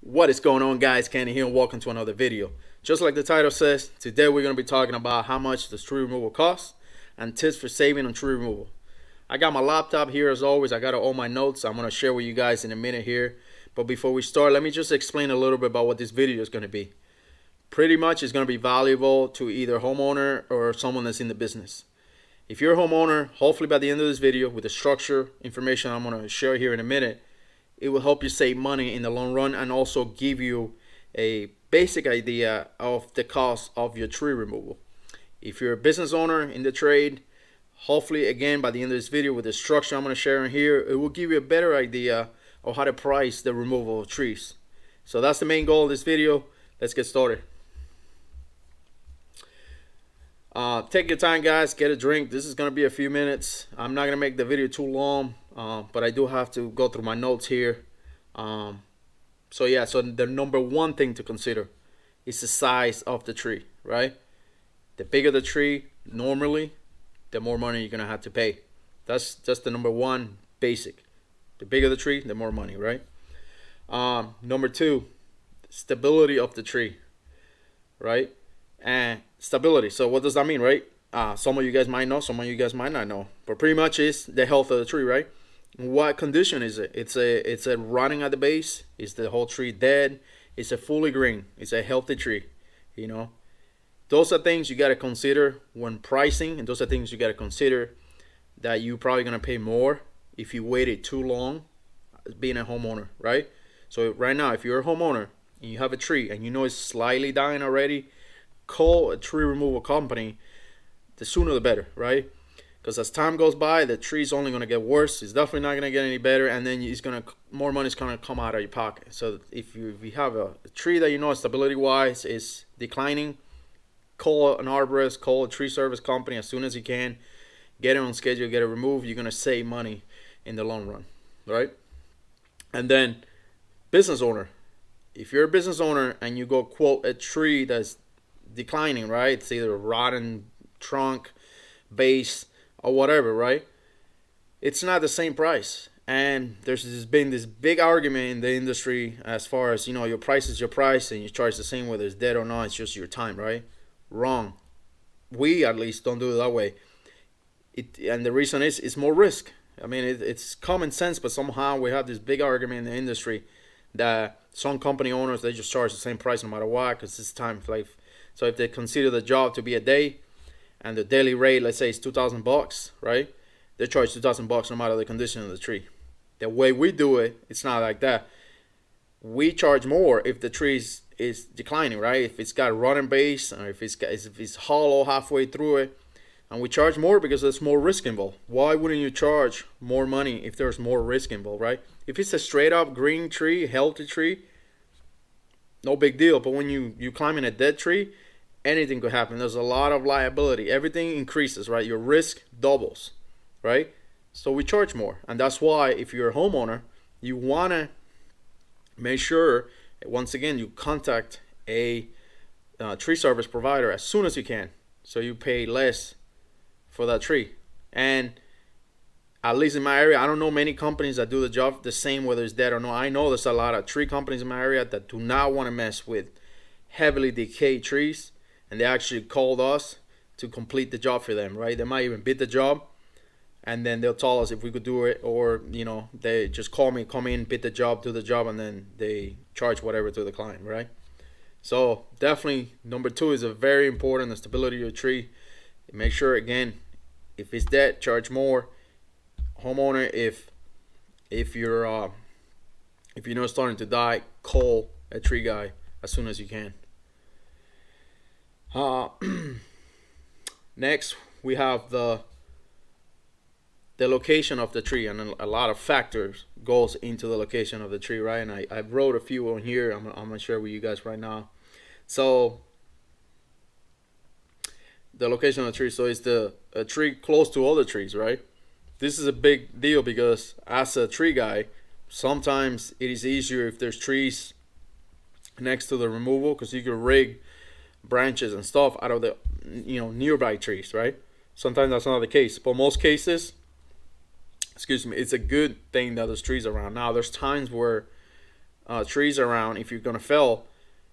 What is going on, guys? Kenny here and welcome to another video. Just like the title says, today we're going to be talking about how much does tree removal cost and tips for saving on tree removal. I got my laptop here as always. I got all my notes I'm going to share with you guys in a minute here. But before we start, let me just explain a little bit about what this video is going to be. Pretty much it's going to be valuable to either homeowner or someone that's in the business. If you're a homeowner, hopefully by the end of this video, with the structure information I'm going to share here in a minute, it will help you save money in the long run and also give you a basic idea of the cost of your tree removal. If you're a business owner in the trade, hopefully again by the end of this video with the structure I'm going to share in here, it will give you a better idea of how to price the removal of trees. So that's the main goal of this video. Let's get started. Take your time, guys. Get a drink. This is going to be a few minutes. I'm not going to make the video too long, but I do have to go through my notes here. So the number one thing to consider is the size of the tree, right? The bigger the tree, normally, the more money you're going to have to pay. That's just the number one basic. The bigger the tree, the more money, right? Number two, stability of the tree, right? And stability. So what does that mean, right? Some of you guys might know, some of you guys might not know, but pretty much is the health of the tree, right? What condition is it? It's a rotting at the base. Is the whole tree dead? It's a fully green. It's a healthy tree. You know, those are things you got to consider when pricing, and those are things you got to consider that you're probably gonna pay more if you waited too long being a homeowner, right? So right now, if you're a homeowner and you have a tree and you know it's slightly dying already, call a tree removal company. The sooner the better, right? Because as time goes by, the tree's only going to get worse. It's definitely not going to get any better, and then more money's going to come out of your pocket. So if you have a tree that you know stability wise is declining, call an arborist, call a tree service company as soon as you can. Get it on schedule, get it removed. You're going to save money in the long run, right? And then business owner. If you're a business owner and you go quote a tree that's declining, right? It's either a rotten trunk, base, or whatever, right? It's not the same price. And there's been this big argument in the industry as far as, your price is your price and you charge the same whether it's dead or not. It's just your time, right? Wrong. We at least don't do it that way. And the reason is it's more risk. I mean, it's common sense, but somehow we have this big argument in the industry that some company owners, they just charge the same price no matter what because it's time of life. So if they consider the job to be a day and the daily rate, let's say, is $2,000, right? They charge $2,000 no matter the condition of the tree. The way we do it, it's not like that. We charge more if the tree is declining, right? If it's got a rotten base or if it's hollow halfway through it, and we charge more because there's more risk involved. Why wouldn't you charge more money if there's more risk involved, right? If it's a straight up green tree, healthy tree, no big deal. But when you climb in a dead tree, anything could happen. There's a lot of liability. Everything increases, right? Your risk doubles, right? So we charge more. And that's why if you're a homeowner, you want to make sure, once again, you contact a tree service provider as soon as you can. So you pay less for that tree. And at least in my area, I don't know many companies that do the job the same whether it's dead or not. I know there's a lot of tree companies in my area that do not want to mess with heavily decayed trees. And they actually called us to complete the job for them, right? They might even bid the job, and then they'll tell us if we could do it, or they just come in, bid the job, do the job, and then they charge whatever to the client, right? So definitely number two is a very important, the stability of your tree. Make sure again, if it's dead, charge more. Homeowner, if you're starting to die, call a tree guy as soon as you can. Next, we have the location of the tree, and a lot of factors goes into the location of the tree, right? And I wrote a few on here. I'm gonna share with you guys right now. So the location of the tree. So it's a tree close to other trees, right? This is a big deal because as a tree guy, sometimes it is easier if there's trees next to the removal because you can rig branches and stuff out of the nearby trees, right? Sometimes that's not the case, but most cases it's a good thing that there's trees around. Now there's times where trees around, if you're gonna fell,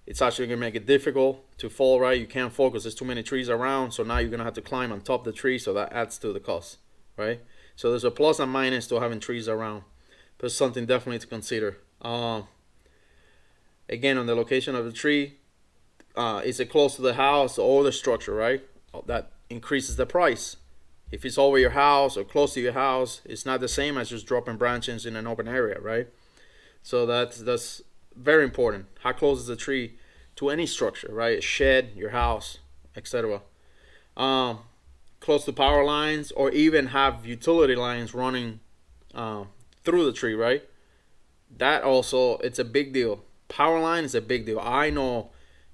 it's actually gonna make it difficult to fall right. You can't fall because there's too many trees around. So now you're gonna have to climb on top of the tree. So that adds to the cost, right? So there's a plus and minus to having trees around. But it's something definitely to consider. Again, on the location of the tree, is it close to the house or the structure, right? That increases the price. If it's over your house or close to your house, it's not the same as just dropping branches in an open area, right? So that's very important. How close is the tree to any structure, right? A shed, your house, etc. Close to power lines, or even have utility lines running through the tree, right? That also, it's a big deal. Power line is a big deal. I know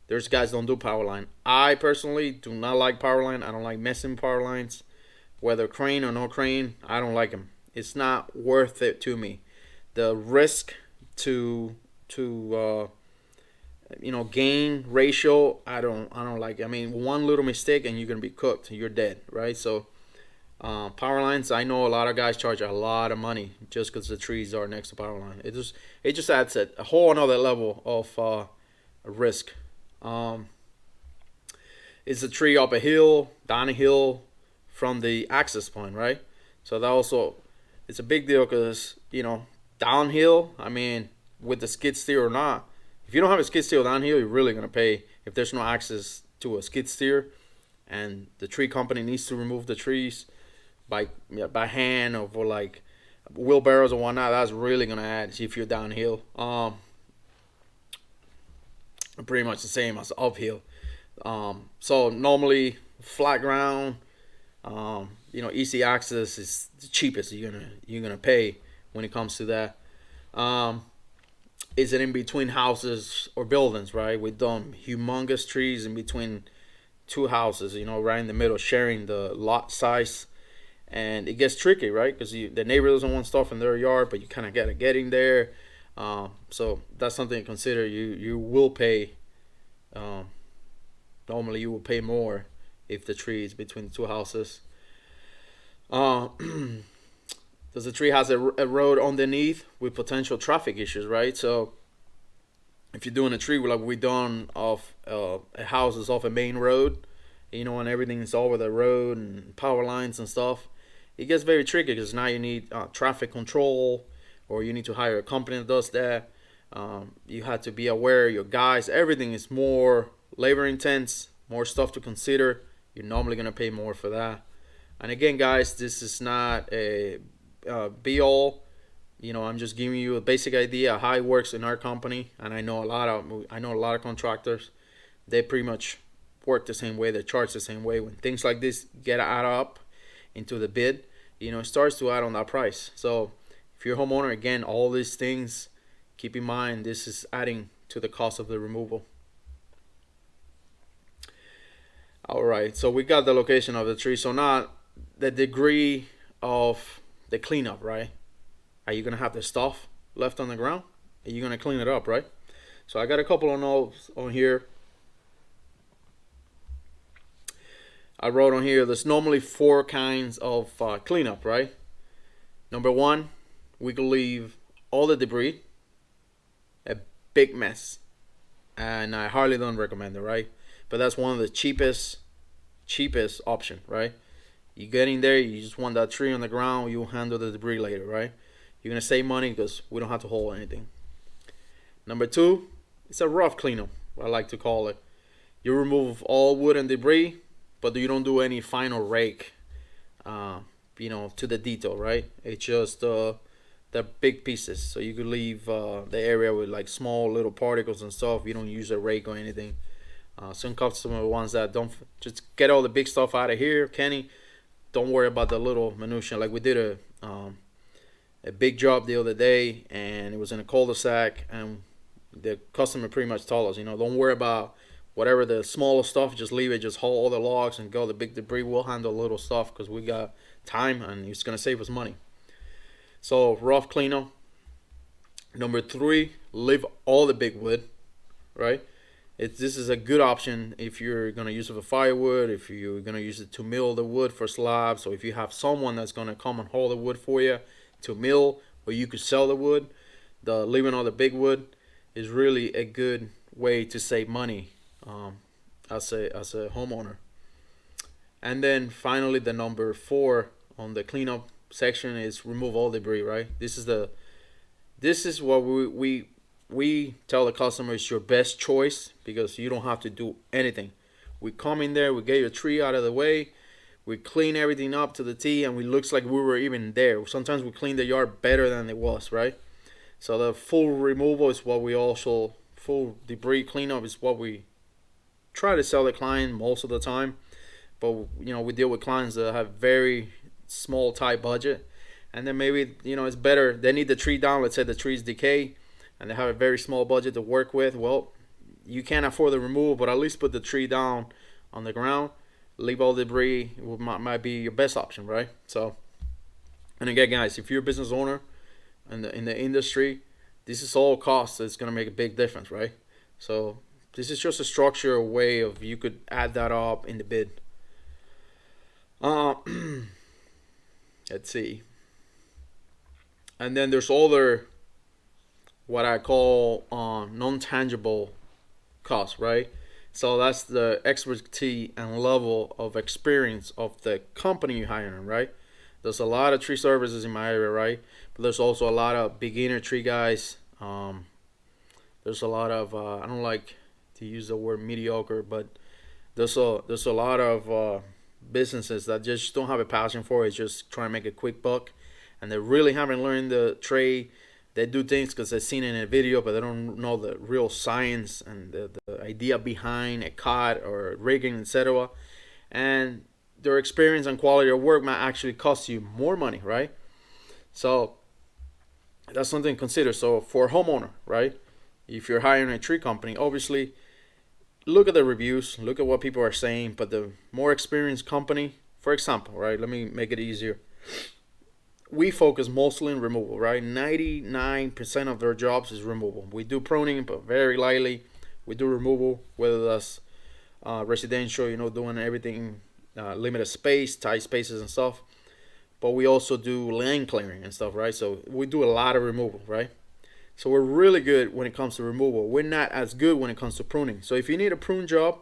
there's guys don't do power line. I personally do not like power line. I don't like messing with power lines, whether crane or no crane. I don't like them. It's not worth it to me. The risk to gain ratio, I don't like it. I mean, one little mistake and you're gonna be cooked. You're dead, right? So power lines, I know a lot of guys charge a lot of money just because the trees are next to power line. It just adds a whole another level of risk. Is the tree up a hill, down a hill from the access point, right? So that also, it's a big deal because downhill. I mean, with the skid steer or not, if you don't have a skid steer downhill, you're really gonna pay if there's no access to a skid steer, and the tree company needs to remove the trees by hand or for like wheelbarrows or whatnot. That's really gonna add if you're downhill. Pretty much the same as uphill. So normally flat ground, easy access is the cheapest you're gonna pay when it comes to that. Is it in between houses or buildings, right? We've done humongous trees in between two houses, right in the middle, sharing the lot size, and it gets tricky, right? Because the neighbor doesn't want stuff in their yard, but you kind of gotta get in there. So that's something to consider. You will pay. Normally, you will pay more if the tree is between the two houses. Does the tree has a road underneath with potential traffic issues, right? So if you're doing a tree like we done off a house is off a main road, and everything is over the road and power lines and stuff, it gets very tricky because now you need traffic control, or you need to hire a company that does that. You have to be aware, your guys, everything is more labor intense, more stuff to consider. You're normally going to pay more for that. And again, guys, this is not a be all. I'm just giving you a basic idea of how it works in our company. And I know a lot of contractors. They pretty much work the same way. They charge the same way. When things like this get added up into the bid, it starts to add on that price. So if you're a homeowner, again, all these things, keep in mind this is adding to the cost of the removal. All right, so we got the location of the tree. So now the degree of the cleanup, right? Are you gonna have the stuff left on the ground? Are you gonna clean it up, right? So I got a couple of notes on here. I wrote on here, there's normally 4 kinds of cleanup, right? Number 1, we can leave all the debris, a big mess, and I hardly don't recommend it, right? But that's one of the cheapest option, right? You get in there, you just want that tree on the ground, you'll handle the debris later, right? You're gonna save money because we don't have to haul anything. Number 2, it's a rough cleanup, I like to call it. You remove all wood and debris, but you don't do any final rake, to the detail, right? It's just the big pieces. So you could leave the area with like small little particles and stuff. You don't use a rake or anything. Some customers ones that don't, just get all the big stuff out of here, Kenny. Don't worry about the little minutia. Like we did a big job the other day, and it was in a cul-de-sac, and the customer pretty much told us, don't worry about whatever the smaller stuff, just leave it, just haul all the logs and go. The big debris, we'll handle little stuff because we got time and it's gonna save us money. So rough cleanup. Number 3, leave all the big wood, right? This is a good option if you're gonna use it for firewood, if you're gonna use it to mill the wood for slabs, or if you have someone that's gonna come and haul the wood for you to mill, or you could sell the wood. Leaving all the big wood, is really a good way to save money as a homeowner. And then finally, the number four on the cleanup section is remove all debris. Right. This is what we tell the customer is your best choice because you don't have to do anything. We come in there, we get your tree out of the way, we clean everything up to the T, and it looks like we were even there. Sometimes we clean the yard better than it was, right? So the full removal is what we also, full debris cleanup is what we try to sell the client most of the time. But we deal with clients that have very small tight budget, and then maybe it's better they need the tree down. Let's say the tree's decay, and they have a very small budget to work with. Well, you can't afford the removal, but at least put the tree down on the ground, leave all debris. Might be your best option, right? So, and again, guys, if you're a business owner in the industry, this is all costs. It's gonna make a big difference, right? So this is just a structured way of you could add that up in the bid. Uh, let's see. And then there's other what I call non-tangible costs, right? So that's the expertise and level of experience of the company you're hiring, right? There's a lot of tree services in my area, right? But there's also a lot of beginner tree guys. There's a lot of I don't like to use the word mediocre, but there's a lot of businesses that just don't have a passion for it. It's just trying to make a quick buck, and they really haven't learned the trade. They do things because they've seen it in a video, but they don't know the real science and the idea behind a cut or rigging, etc. And their experience and quality of work might actually cost you more money, right? So that's something to consider. So for a homeowner, right? If you're hiring a tree company, obviously look at the reviews, look at what people are saying. But the more experienced company, for example, right? Let me make it easier. We focus mostly on removal, right? 99% of their jobs is removal. We do pruning, but very lightly. We do removal, whether that's residential, doing everything, limited space, tight spaces and stuff. But we also do land clearing and stuff, right? So we do a lot of removal, right? So we're really good when it comes to removal. We're not as good when it comes to pruning. So if you need a prune job,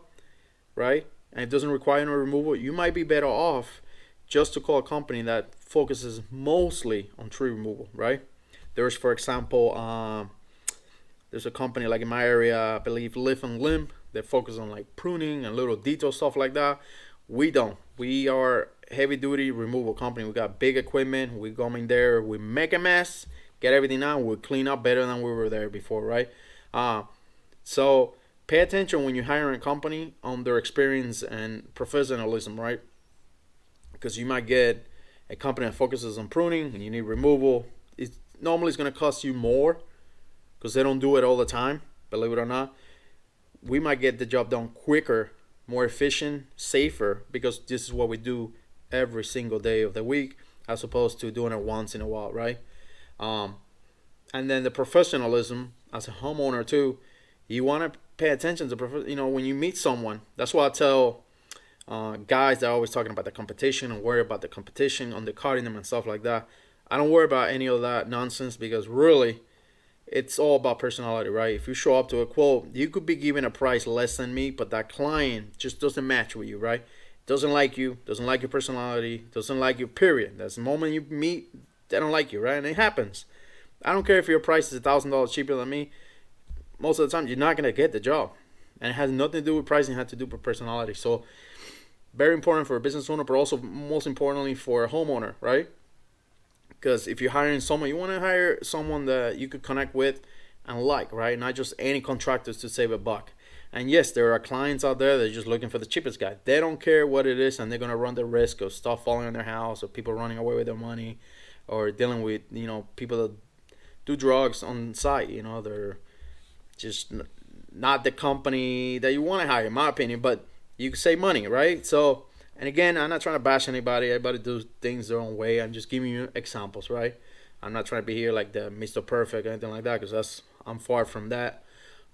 right, and it doesn't require no removal, you might be better off just to call a company that focuses mostly on tree removal, right? There's, for example, there's a company like in my area, I believe Live and Limb. They focus on like pruning and little detail stuff like that. We don't. We are heavy duty removal company. We got big equipment. We go in there, we make a mess, get everything out, we clean up better than we were there before, right? So pay attention when you're hiring a company on their experience and professionalism, right? Because you might get a company that focuses on pruning and you need removal. It normally is going to cost you more because they don't do it all the time, believe it or not. We might get the job done quicker, more efficient, safer, because this is what we do every single day of the week as opposed to doing it once in a while, right? And then the professionalism as a homeowner too, you want to pay attention to when you meet someone. That's why I tell guys that are always talking about the competition and worry about the competition, undercutting them and stuff like that. I don't worry about any of that nonsense because really it's all about personality, right? If you show up to a quote, you could be given a price less than me, but that client just doesn't match with you, right? Doesn't like you, doesn't like your personality, doesn't like you, period. That's the moment you meet, they don't like you, right? And it happens. I don't care if your price is $1,000 cheaper than me. Most of the time, you're not going to get the job. And it has nothing to do with pricing, it has to do with personality. So very important for a business owner, but also most importantly for a homeowner, right? Because if you're hiring someone, you want to hire someone that you could connect with and like, right? Not just any contractors to save a buck. And yes, there are clients out there that are just looking for the cheapest guy. They don't care what it is, and they're going to run the risk of stuff falling on their house or people running away with their money or dealing with, people that do drugs on site. They're just not the company that you want to hire, in my opinion, but you can save money, right? So, and again, I'm not trying to bash anybody. Everybody does things their own way. I'm just giving you examples, right? I'm not trying to be here like the Mr. Perfect or anything like that, because I'm far from that.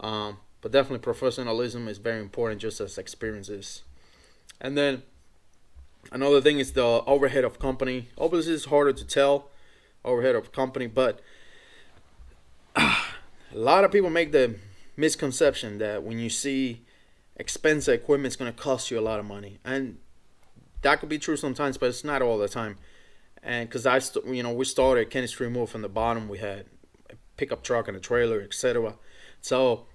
But definitely professionalism is very important, just as experiences. And then another thing is the overhead of company. Obviously, it's harder to tell overhead of company, but A lot of people make the misconception that when you see expensive equipment, it's going to cost you a lot of money, and that could be true sometimes, but it's not all the time. And because we started Kenny's Tree Move from the bottom, we had a pickup truck and a trailer, etc. So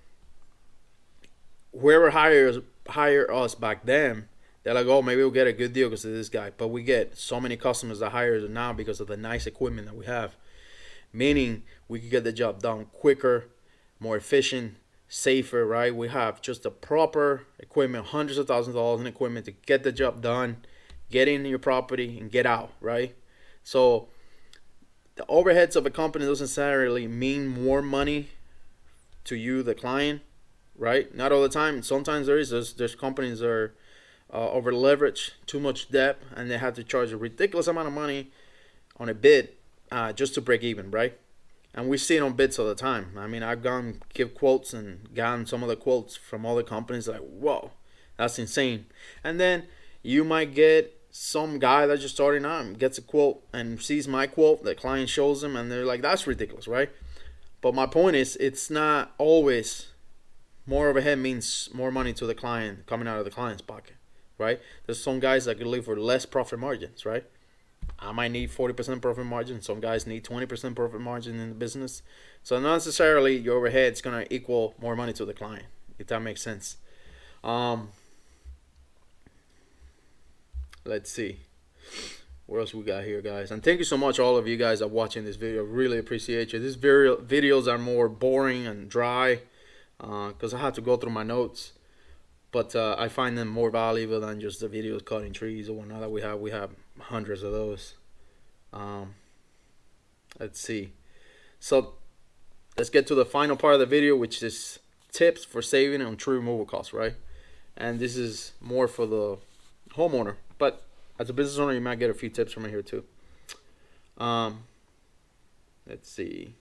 whoever hire us back then, they're like, oh, maybe we'll get a good deal because of this guy. But we get so many customers that hire us now because of the nice equipment that we have. Meaning we can get the job done quicker, more efficient, safer, right? We have just the proper equipment, hundreds of thousands of dollars in equipment to get the job done, get in your property and get out, right? So the overheads of a company doesn't necessarily mean more money to you, the client, right? Not all the time. Sometimes there's companies that are over leveraged, too much debt, and they have to charge a ridiculous amount of money on a bid just to break even, right? And we see it on bids all the time. I mean, I've gone give quotes and gotten some of the quotes from other companies like, whoa, that's insane. And then you might get some guy that's just starting out and gets a quote and sees my quote, the client shows them, and they're like, that's ridiculous, right? But my point is, it's not always more overhead means more money to the client coming out of the client's pocket, right? There's some guys that can live for less profit margins, right? I might need 40% profit margin. Some guys need 20% profit margin in the business. So not necessarily your overhead is going to equal more money to the client, if that makes sense. Let's see. What else we got here, guys? And thank you so much, all of you guys that are watching this video. Really appreciate you. These videos are more boring and dry because I have to go through my notes. But I find them more valuable than just the videos cutting trees or whatnot that we have. We have hundreds of those. Let's see. So let's get to the final part of the video, which is tips for saving on tree removal costs, right? And this is more for the homeowner. But as a business owner, you might get a few tips from here too. Let's see.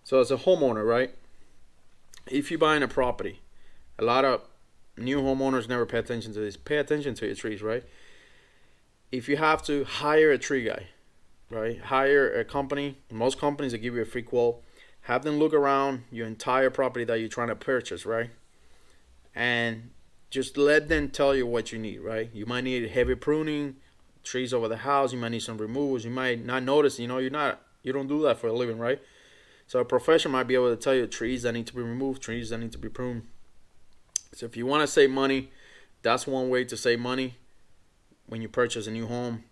So as a homeowner, right? If you're buying a property, a lot of new homeowners never pay attention to this. Pay attention to your trees, right? If you have to hire a tree guy, right? Hire a company. Most companies will give you a free quote. Have them look around your entire property that you're trying to purchase, right? And just let them tell you what you need, right? You might need heavy pruning, trees over the house. You might need some removals. You might not notice, you don't do that for a living, right? So a professional might be able to tell you trees that need to be removed, trees that need to be pruned. So if you want to save money, that's one way to save money when you purchase a new home.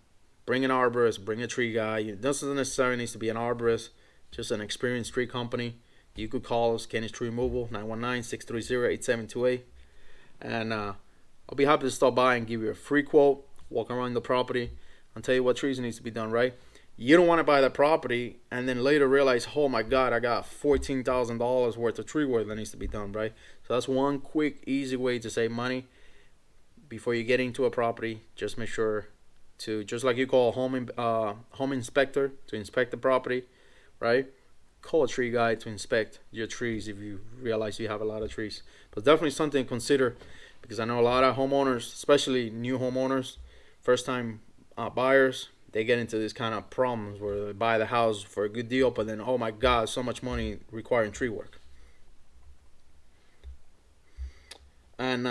Bring an arborist, bring a tree guy. It doesn't necessarily need to be an arborist, just an experienced tree company. You could call us, Kenny's Tree Removal, 919-630-8728. And I'll be happy to stop by and give you a free quote, walk around the property, and tell you what trees needs to be done, right? You don't want to buy that property and then later realize, oh my God, I got $14,000 worth of tree work that needs to be done, right? So that's one quick, easy way to save money. Before you get into a property, just make sure to, just like you call a home inspector to inspect the property, right? Call a tree guy to inspect your trees if you realize you have a lot of trees. But definitely something to consider, because I know a lot of homeowners, especially new homeowners, first time buyers, they get into this kind of problems where they buy the house for a good deal, but then, oh my God, so much money requiring tree work. And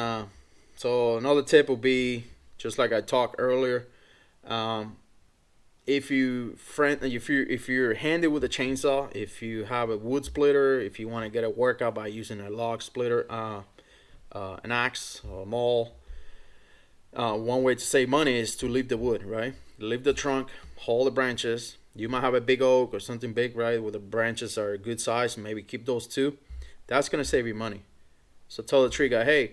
so another tip would be, just like I talked earlier, if you're handy with a chainsaw, if you have a wood splitter, if you want to get a workout by using a log splitter, an axe or a maul, one way to save money is to leave the wood, right? Leave the trunk, hold the branches. You might have a big oak or something big, right, where the branches are a good size. Maybe keep those too. That's going to save you money. So tell the tree guy, hey,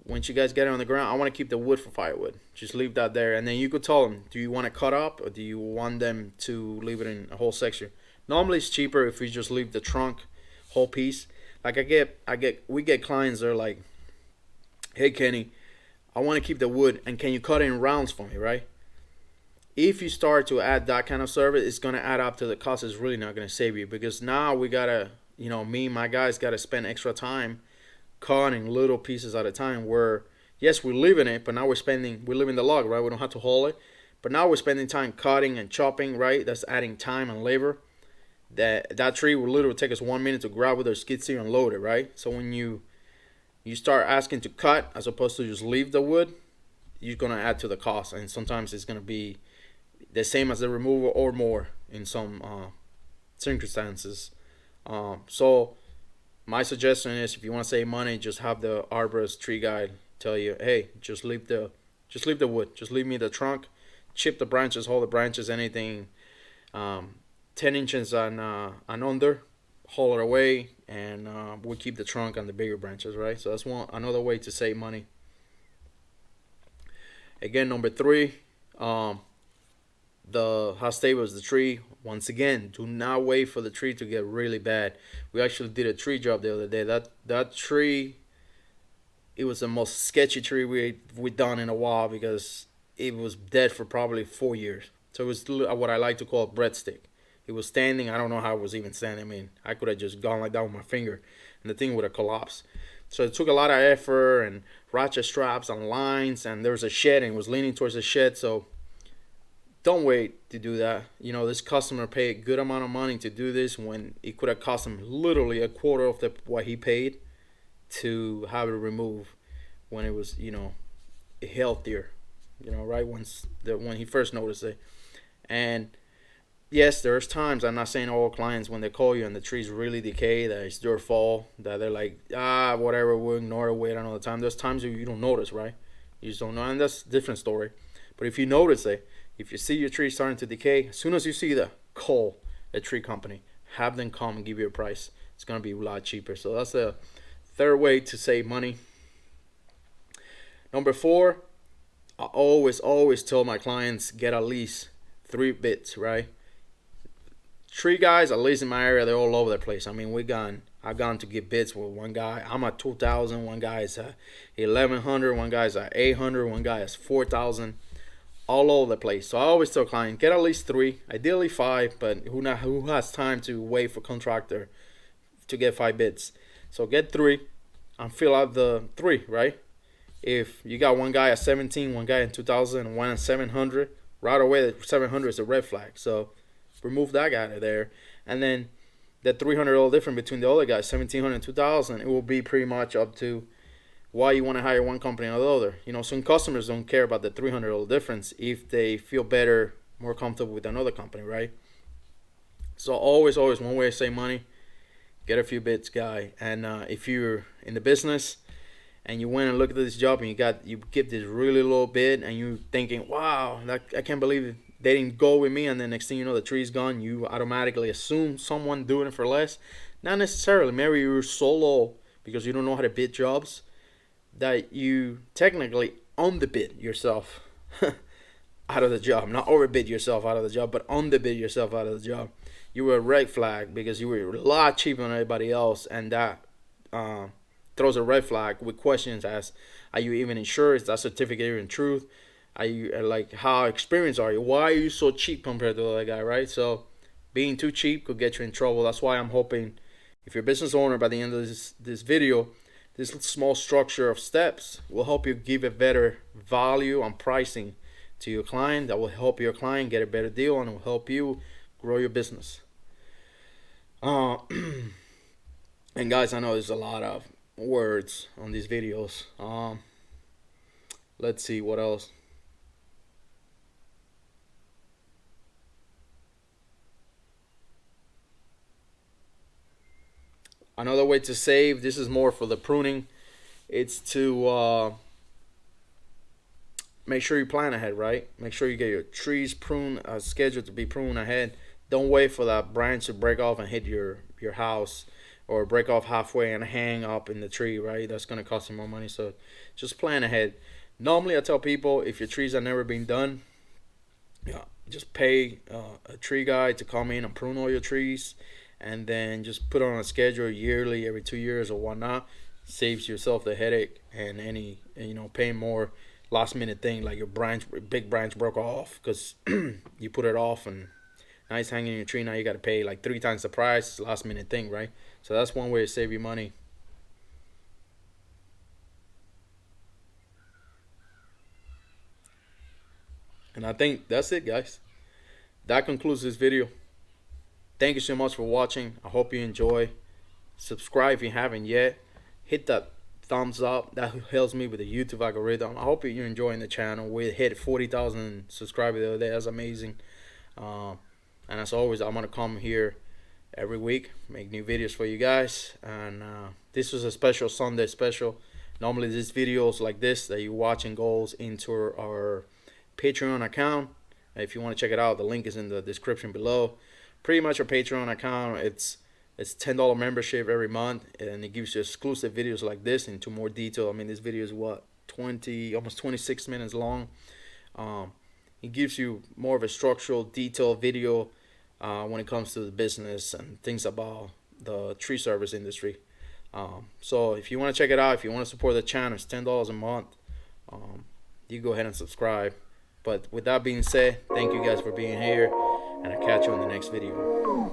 once you guys get it on the ground, I want to keep the wood for firewood. Just leave that there. And then you could tell them, do you want to cut up or do you want them to leave it in a whole section? Normally it's cheaper if we just leave the trunk whole piece. Like we get clients that are like, hey Kenny, I want to keep the wood and can you cut it in rounds for me, right? If you start to add that kind of service, it's going to add up to the cost. It's really not going to save you, because now we got to, me and my guys got to spend extra time cutting little pieces at a time, where yes, we're leaving it, but now we're leaving the log, right? We don't have to haul it, But now we're spending time cutting and chopping, right? That's adding time and labor. That tree will literally take us 1 minute to grab with our skid steer and load it, right? So when you start asking to cut as opposed to just leave the wood, you're gonna add to the cost, and sometimes it's gonna be the same as the removal or more in some circumstances. So my suggestion is, if you want to save money, just have the arborist tree guide tell you, hey, just leave the wood, just leave me the trunk, chip the branches, hold the branches, anything 10 inches and under, haul it away, and we'll keep the trunk and the bigger branches, right? So that's another way to save money. Again, number three, how stable is the tree? Once again, do not wait for the tree to get really bad. We actually did a tree job the other day. That tree, it was the most sketchy tree we done in a while, because it was dead for probably 4 years. So it was what I like to call a breadstick. It was standing. I don't know how it was even standing. I mean, I could have just gone like that with my finger, and the thing would have collapsed. So it took a lot of effort and ratchet straps and lines, and there was a shed, and it was leaning towards the shed. So don't wait to do that. This customer paid a good amount of money to do this, when it could have cost him literally a quarter of what he paid to have it removed, when it was healthier, right when he first noticed it. And yes, there's times, I'm not saying all clients, when they call you and the trees really decay, that it's their fault, that they're like, whatever, we'll ignore it, wait another time. There's times you don't notice, right? You just don't know, and that's a different story. But if you notice it, if you see your tree starting to decay, as soon as you see that, call a tree company. Have them come and give you a price. It's going to be a lot cheaper. So that's the third way to save money. Number four, I always tell my clients, get at least 3 bits, right? Tree guys, at least in my area, they're all over the place. I mean, I've gone to get bids with one guy. I'm at 2,000. One guy is at 1,100. One guy's at 800. One guy is 4,000. All over the place. So I always tell clients, get at least 3, ideally 5, but who has time to wait for contractor to get 5 bids? So get 3 and fill out the 3, right? If you got one guy at 17, one guy at 2,000, and one at 700, right away the 700 is a red flag. So remove that guy out of there, and then the $300 difference between the other guys, 1,700 and 2,000, it will be pretty much up to why you want to hire one company or the other. Some customers don't care about the $300 difference if they feel better, more comfortable with another company, right? So always one way to save money, get a few bits, guy. And if you're in the business and you went and look at this job and you get this really low bid, and you're thinking, wow, I can't believe it, they didn't go with me, and then next thing you know, the tree's gone, you automatically assume someone doing it for less. Not necessarily. Maybe you're so low because you don't know how to bid jobs that you technically underbid yourself out of the job. Not overbid yourself out of the job, but underbid yourself out of the job. You were a red flag because you were a lot cheaper than everybody else, and that throws a red flag with questions as, are you even insured? Is that certificate even truth? Are you how experienced are you? Why are you so cheap compared to the other guy, right? So being too cheap could get you in trouble. That's why I'm hoping, if you're a business owner, by the end of this video, this small structure of steps will help you give a better value on pricing to your client. That will help your client get a better deal, and will help you grow your business. And guys, I know there's a lot of words on these videos. Let's see what else. Another way to save, this is more for the pruning, it's to make sure you plan ahead, right? Make sure you get your trees pruned, scheduled to be pruned ahead. Don't wait for that branch to break off and hit your house, or break off halfway and hang up in the tree, right? That's going to cost you more money. So just plan ahead. Normally I tell people, if your trees have never been done, just pay a tree guy to come in and prune all your trees, and then just put on a schedule yearly, every 2 years or whatnot. Saves yourself the headache and any paying more last minute thing, like your big branch broke off because you put it off and now it's hanging in your tree. Now you got to pay like 3 times the price. Last minute thing, right? So that's one way to save you money. And I think that's it, guys. That concludes this video. Thank you so much for watching. I hope you enjoy. Subscribe if you haven't yet. Hit that thumbs up. That helps me with the YouTube algorithm. I hope you're enjoying the channel. We hit 40,000 subscribers the other day. That's amazing. And as always, I'm gonna come here every week, make new videos for you guys. And this was a special Sunday special. Normally, these videos like this that you're watching goes into our Patreon account. If you want to check it out, the link is in the description below. Pretty much our Patreon account, it's $10 membership every month, and it gives you exclusive videos like this into more detail. I mean, this video is what, almost 26 minutes long. It gives you more of a structural, detailed video when it comes to the business and things about the tree service industry. So if you want to check it out, if you want to support the channel, it's $10 a month. You go ahead and subscribe. But with that being said, thank you guys for being here, and I'll catch you in the next video.